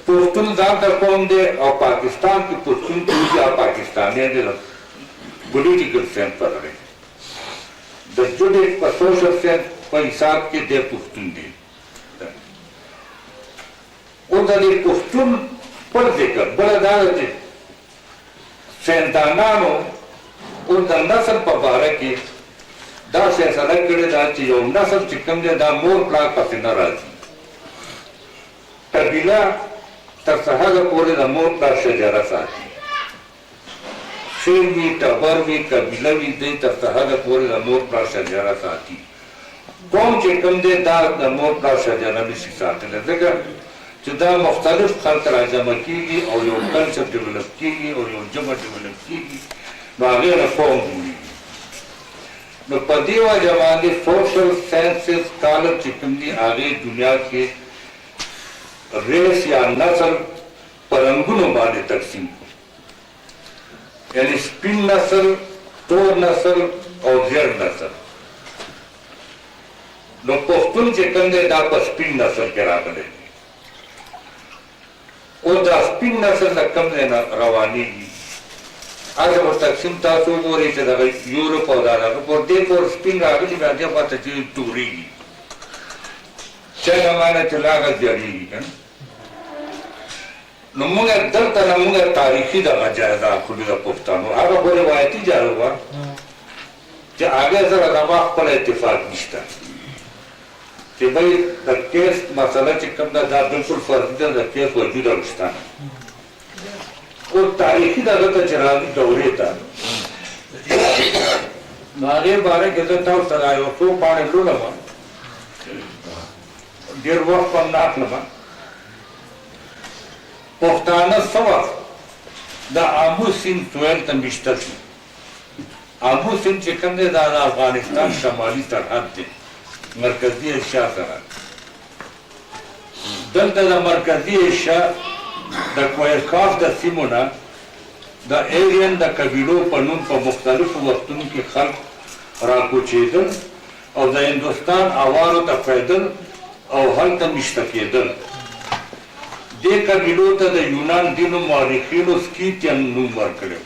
پښتون ځان ته قوم دی او پاکستان کې پښتون کوي او پاکستاني دی پولیټیکل سینس پر لري د جوډیک په سوشل سینس په حساب کې د پښتون دی او د دې پښتون پر ذکر بل دا دی سیندانانو او د نسل په باره کې دا فیصله کړې ده چې یو نسل چې کوم دی دا مور پلار پسې نه راځي قبیله تر څه هغه پورې د مور پلار شجره ساتي شیر وي ټبر وي قبیله وي دی تر څه هغه پورې د مور پلار شجره ساتي قوم چې کوم دی دا د مور پلار شجره نشي ساتلی ځکه چې دا مختلف خلک راجمع کېږي او یو کلچر ډیولپ کېږي او یو ژبه ډیولپ کېږي نو هغې نه قوم جوړېږي نو په دې وجه باندې سوشل ساینسز کالم چې کوم دي هغې دنیا کې ریس یا نسل په رنګونو باندې تقسیم یعنی سپین نسل تور نسل او زیړ نسل نو پښتون چې کوم دی دا په سپین نسل کې راغلی او دا سپین نسل نه کوم دی نه روانېږي هغه ور تقسیم تاسو وګورئ چې دغه یورپ او دا هغه پر دې پور سپین راغلي بیا دې پاته چې تورېږي څنګه معنی چې لاغه جوړېږي که نو موږ دلته نه موږ تاریخي دغه جایزه اخلو د پښتنو هغه خو روایتي جایزه وه چې هغې سره زما خپل اتفاق نشته چې بھئی د کیس مسله چې کوم ده دا بلکل فرضي ده د کیس وجود نشته او تاریخي دغه ته چې راځي دورې ته نو هغې باره کې زه تاسو سره یو څو پاڼې لولم ډېر وخت هم نه اخلم پښتانه څه وخت د آمو سیند سویل ته میشته شو آمو سیند چې کوم دی دا د افغانستان شمالي سرحد دی مرکزي ایشیا سره دلته د مرکزي ایشیا د کویرکاف د سیمو نه د ایرین د قبیلو په نوم په مختلفو وختونو کې خلک راکوچېدل او د هندوستان اوارو ته پیدل او هلته میشته کېدل دې قبیلو ته د یونان دینو مورخینو سکیتین نوم ورکړی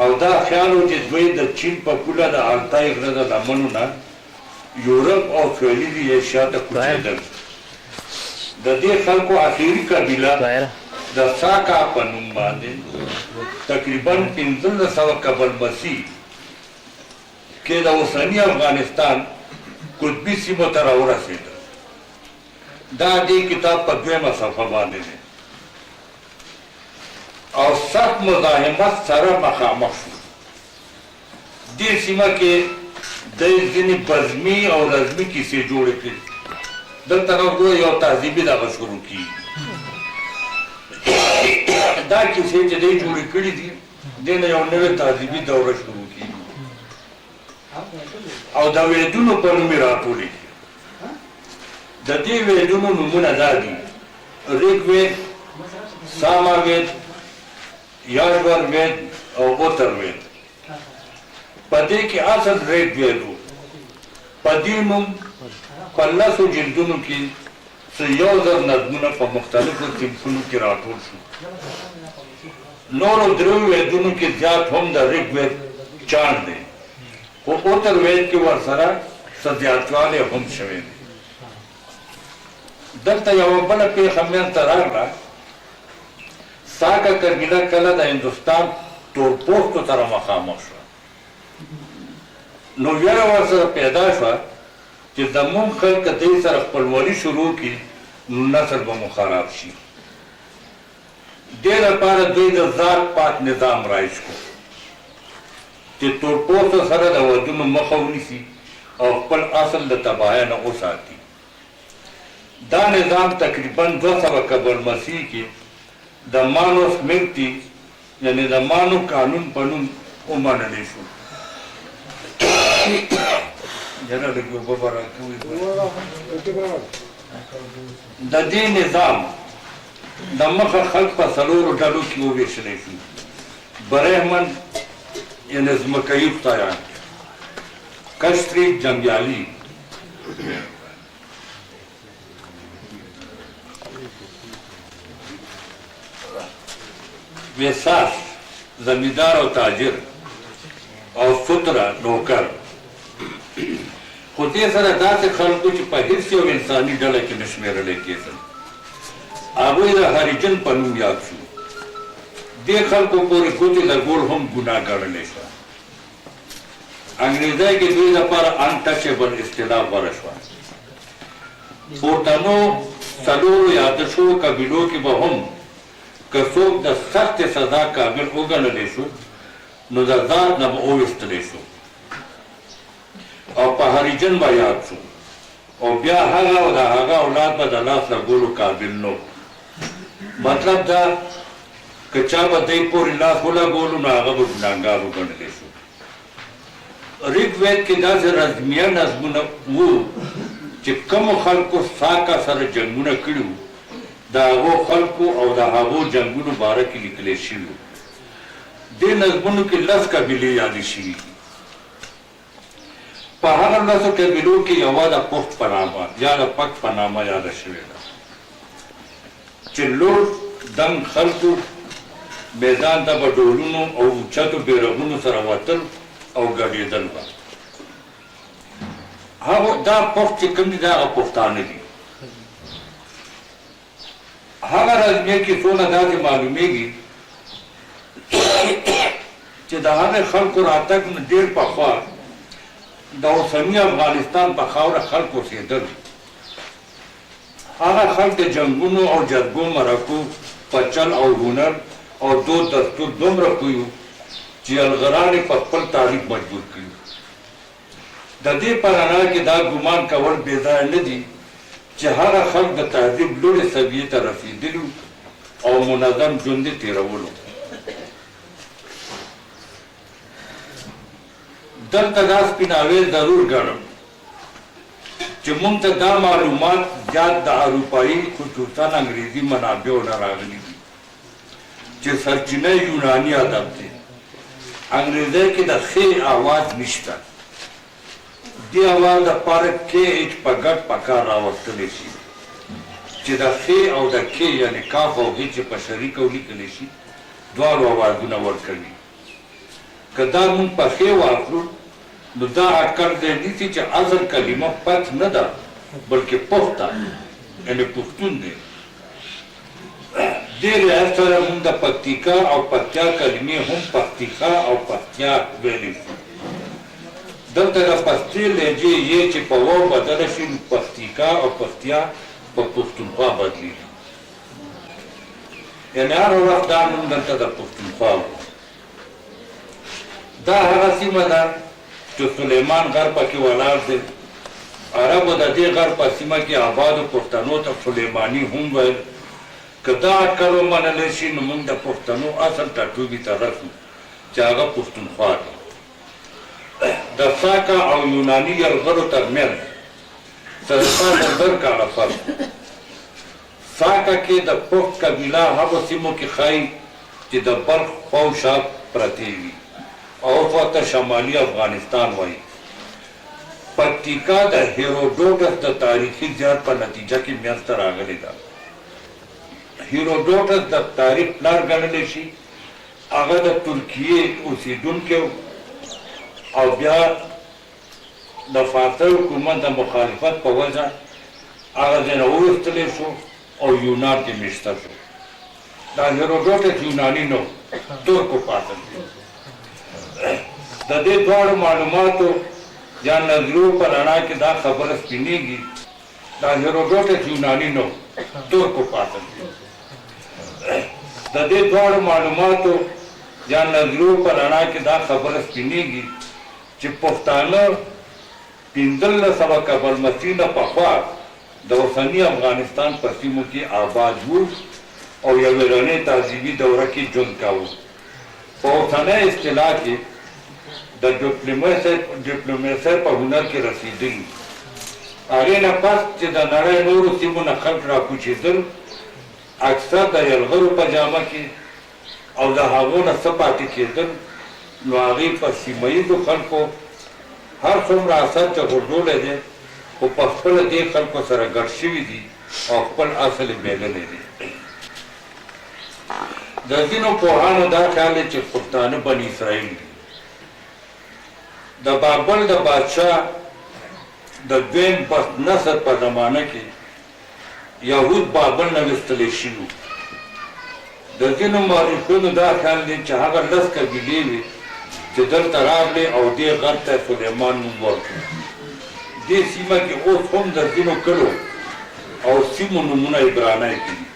او دا خیال و چې دوی د چین په پوله د التای غره د لمنو نه یورپ او سویلي ایشیا ته کوچېدل د دې خلکو اخري قبیله د ساکا په نوم باندې تقریبا 1500 قبل مسیح کې د اوسني افغانستان قطبي سیمو ته راورسېدل دا دې کتاب په 2مه صفحه باندې دی او سخت مزاحمت سره مخامخ شو دې سیمه کې د ځینې بزمي او رزمي کیسې جوړې کړي دلته نو یو تهذیبي دغه شروع کېږي دا کیسې چې دی جوړې کړي دي دې نه یو نوې تهذیبي دوره شروع کېږي او د ویدونو په نوم یې راټولې د دې ویدونو نومونه دا دي ریګ وید ساما وید یاژور وید او اوتر وید په دې کې اصل ریګ وید و په دې نوم په 10 جلدونو کې 1000 نظمونه په مختلفو صنفونو کې راټول شو نورو درو ویدونو کې زیات هم د ریګ وید چاند دی خو اوتر وید کې ورسره څه زیاتوالی هم شوی دی دلته یوه بله پېښه منځته راغله ساکه قبیله کله د هندوستان تورپوستو سره مخامخ شوه نو ویره ورسره پیدا شوه چې زموږ خلک که دې سره خپلوالي شروع کړي نو نسل به مو خراب شي دې لپاره دوی د ذات پات نظام رایج کړو چې تورپوستو سره د ودونو مخه ونیسي او خپل اصل د تباهۍ نه وساتي دا نظام تقریبا 200 قبل مسیح کې د مانوس ملتی یعنی د مانو قانون په نوم ومنلی شو د دې نظام د مخه خلک په 4 ډلو کې وویشلی شو برهمن یعنی ځمکهیي خدایان کشتري جنګیالي ویساس زمیندار او تاجر او فتره نوکر خو دې سره داسې خلکو چې په هېڅ یو انساني ډله کې نه شمېرلی کېدل هغوی د هریجن په نوم یاد شو دې خلکو پورې ګوتې لګول هم ګناه ګڼلی شوه انګریزۍ کې دوی لپاره انټچبل اصطلاح غوره شوه پورتنو څلورو یاده شوو قبیلو کې به هم که څوک د سختې سزا قابل وګڼلی شو نو د ذات نه به وویستلی شو او په هریجن به یاد شو او بیا هغه او د هغه اولاد به د لاس لګولو قابل نه مطلب دا که چا به دی پورې لاس ولګولو نو هغه به ګناهګار وګڼلی شو ریګ وید کې داسې رزمیه نظمونه وو چې کومو خلکو ساکا سره جنګونه کړي وو د هغو خلکو او د هغو جنګونو باره کې لیکلی شوي وو دې نظمونو کې 10 قبیلې یادې شوي دي په هغه 10 قبیلو کې یوه د پخت په نامه یا د پک په نامه یاده شوې ده چې لوړ دنګ خلکو میدان ته به ډولونو او اوچتو بیرغونو سره وتل او ګډېدل به دا پخت چې کوم دي دا هغه پښتانه دي هغه رزمیه کې څونه داسې معلومیږي چې د هغې خلکو راتګ نه ډېر پخوا د اوسني افغانستان په خاوره خلک اوسېدل هغه خلک د جنګونو او جرګو مرکو په چل او هنر او دود دستور دومره پوه وو چې یلغران یې په خپل تاریخ مجبور کړي د دې په رڼا کې دا ګمان کول بې ځایه نه دي چې هغه خلک د تهذیب لوړې سویې ته رسېدلي او منظم ژوند یې تېرولو دلته دا سپیناوی ضرور ګڼم چې موږ ته دا معلومات زیات د اروپایي خصوصا انګریزي منابعو نه راغلي دي چې سرچینه یوناني ادب دی انګریزۍ کې د خې اواز نشته دې اواز دپاره کې هیچ په ګډ په کار راوستلی شي چې د خې او د کې یعنې کاف او هیچ په شریکه ولیکلی شي دواړو اوازونه ورکوي که دا مونږ په خې واخلو نو دا اټکل دی نیسي چې اصل کلمه پت نه ده بلکې پخت ده یعنې پښتون دی دې لحاظ سره مونږ د پکتیکا او پکتیا کلمې هم پکتیکا او پکتیا ویلی شو دلته د پښتې لهجې یې چې په واو بدله شي نو پکتیکا او پکتیا په پښتونخوا بدلېږي یعنې هر وخت دا نوم دلته د پښتونخوا و دا هغه سیمه ده چې سلیمان غر پکې ولاړ دی عربو د دې غر په سیمه کې آبادو پښتنو ته سلیماني هم ویل که دا اټکل ومنلی شي نو موږ د پښتنو اصل ټاټوبي ته رسو چې هغه پښتونخوا دی د ساکا او یوناني یرغلو ترمنځ سرسا د 1000 کاله فرق ساکا کې د پښت قبیله هغو سیمو کې ښایي چې د بلخ خوا و شا پرتې وي او خواته شمالي افغانستان وایي پکتیکا د هیروډوټس د تاریخي زیات په نتیجه کې منځته راغلې ده هیروډوټس د تاریخ پلار ګڼلی شي هغه د ترکیې اوسېدونکی او بیا د فارسي حکومت د مخالفت په وجه هغه ځای نه وویستلی شو او یونان کې مېشته شو دا هیروډوټس یوناني نه ترکو پاتل دی د دې دواړو معلوماتو یا نظریو په رڼا کې دا خبره سپینېږي دا هیروډوټس یوناني نه ترکو پاتل دی د دې دواړو معلوماتو یا نظریو په رڼا کې دا خبره سپینېږي چې پښتانه 1500 قبل مسیح نه پخوا د اوسني افغانستان په سیمو کې آباد وو او یوې رڼې تهذیبي دوره کې ژوند کاوه په اوسنۍ اصطلاح کې د ډیپلوماسۍ په هنر کې رسېدلي هغې نه پس چې د نړۍ نورو سیمو نه خلک راکوچېدل اکثر د یلغرو په جامه کې او د هغو نه څه پاتې کېدل نو هغې په سیمه ییزو خلکو هر څومره اثر چې غورځولی دی خو په خپله دې خلکو سره ګډ شوي دي او خپل اصل یې بېللی دی د ځینو پوهانو دا خیال دی چې پښتانه بني اسرائیل دي. د بابل د بادشاه د دویم نصر په زمانه کې یهود بابل نه ویستلی شوي. د ځینو مورخینو دا خیال دی چې هغه 10 قبیلې وې چې دلته راغلې او دې غر ته سلیمان نوم ورکړ. دې سیمه کې اوس هم د ځینو کلو او سیمو نومونه عبراني کې دي.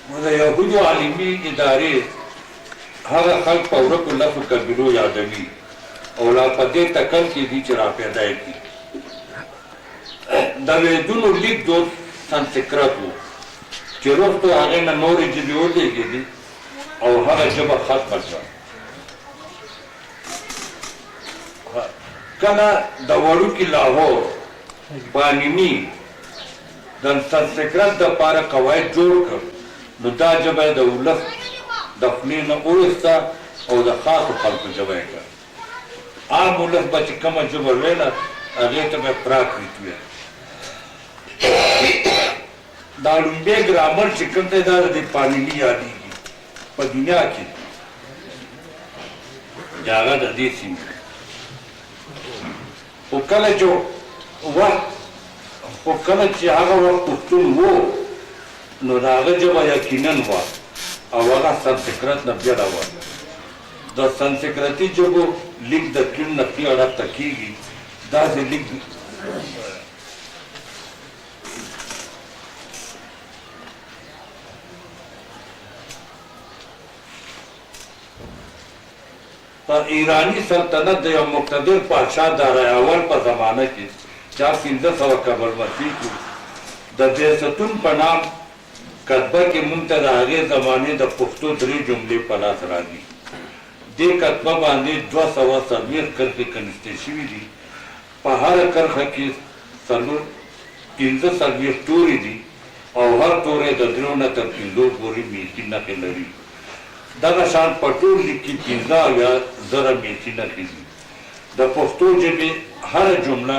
نو د یهودو عالمي ادارې هغه خلک په ورکو 10 قبیلو یادوي او لا په دې تکل کې دي چې راپیدا یې کړي. د ویدونو لیک دود سنسکرت و چې وروسته هغې نه نورې ژبې ولېږېدې او هغه ژبه ختمه شوه. کله د وړوکي لاهور پانیني د سنسکرت دپاره قواعد جوړ کړ، نو دا ژبه د ولس د خولې نه وویسته او د خاصو خلکو ژبه یې کړه. عام ولس به چې کومه ژبه ویله هغې ته به یې پراکریت ویل. دا لومبی ګرامر چې کوم دی دا د پانیني یادېږي په دنیا کې چې هغه د دې سیمې. خو کله چې هغه وخت پښتون و نو د هغه ژبه یقینا وه او هغه سنسکرت نه بېله وه. د سنسکرتي ژبو لیک د کیڼ نه ښي اړخ ته کېږي. داسې لیک په ایرانی سلطنت د یو مقتدر پادشاه دارای اول په زمانه کې چا 1500 قبل مسیح کې د بیستون په نام کتبه کې مونږ ته د هغې زمانې د پښتو 3 جملې په لاس راځي. دې کتبه باندې 240 کرښې کنستې شوي دي. په هره کرښه کې 15 توري دي او هر توری د 3 نه تر 5 پورې میخي نښې لري. دغه شان په ټول لیک کې 15,000 میخي نښې دي. د پښتو ژبې هره جمله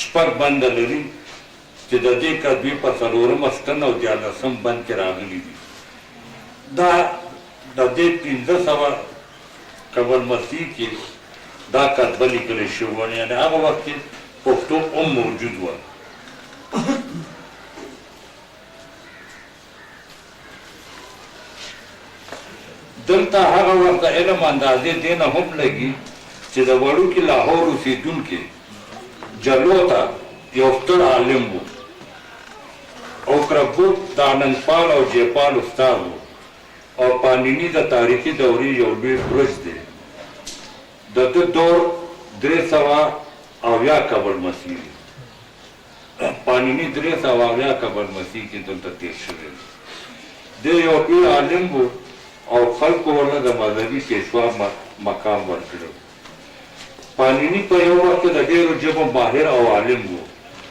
6 بنده لري چې د دې کتبې په 4 ستن او 14 بند کې راغلي دي. دا د دې 1500 قبل مسیح کې دا کتبه لیکلی شوې وه، یعنې هغه وخت کې پښتو هم موجود وه. دلته هغه وخت د علم اندازې دې نه هم لګي چې د وړوکي لاهور اوسېدونکي جلوته یو ستر عالم و او کربوت د آنندپال او جیپال استاد و او پانیني د تاریخي دورې یو لوی برج دی. د ده دور 370 قبل مسیح دی. پانیني 370 قبل مسیح کې دلته تېر شوی دی. دی یو لوی عالم و او خلکو ورله د مذهبي پیشوا مقام ورکړی. پانیني په یو وخت کې د ډېرو ژبو ماهر او عالم و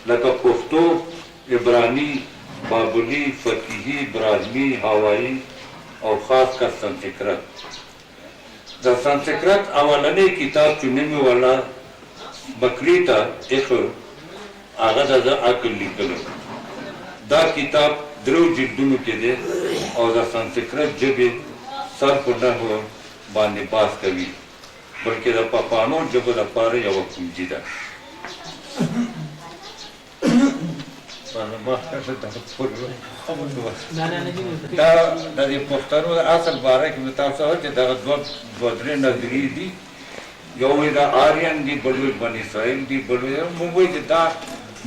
لکه پښتو، عبراني، بابلي، فقیهي، برازمي، هوایي او خاص کر سنسکرت. د سنسکرت اولنی کتاب چې نوم یې ولا بکریتا ایښو هغه د عقل لیکلو. دا کتاب 3 جلدونو کې دی او د سنسکرت ژبې سر په نحو باندې بحث کوي، بلکې د پښتنو ژبو لپاره یوه پونجي ده. دا د دې پښتنو د اصل باره کې مې تاسو ته چې دغه 2-3 نظریې دي. یو یې د آریان دي، بل یې بني اسرائیل دي، بل یې موږ وایو چې دا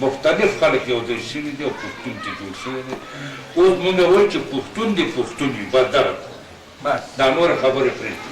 مختلف خلک یو ځای شوي دي او پښتون چې جوړ شوی دی. اوس موږ وایو چې پښتون دي، پښتون وي، بس دغه دا نورې خبرې پرېږدي.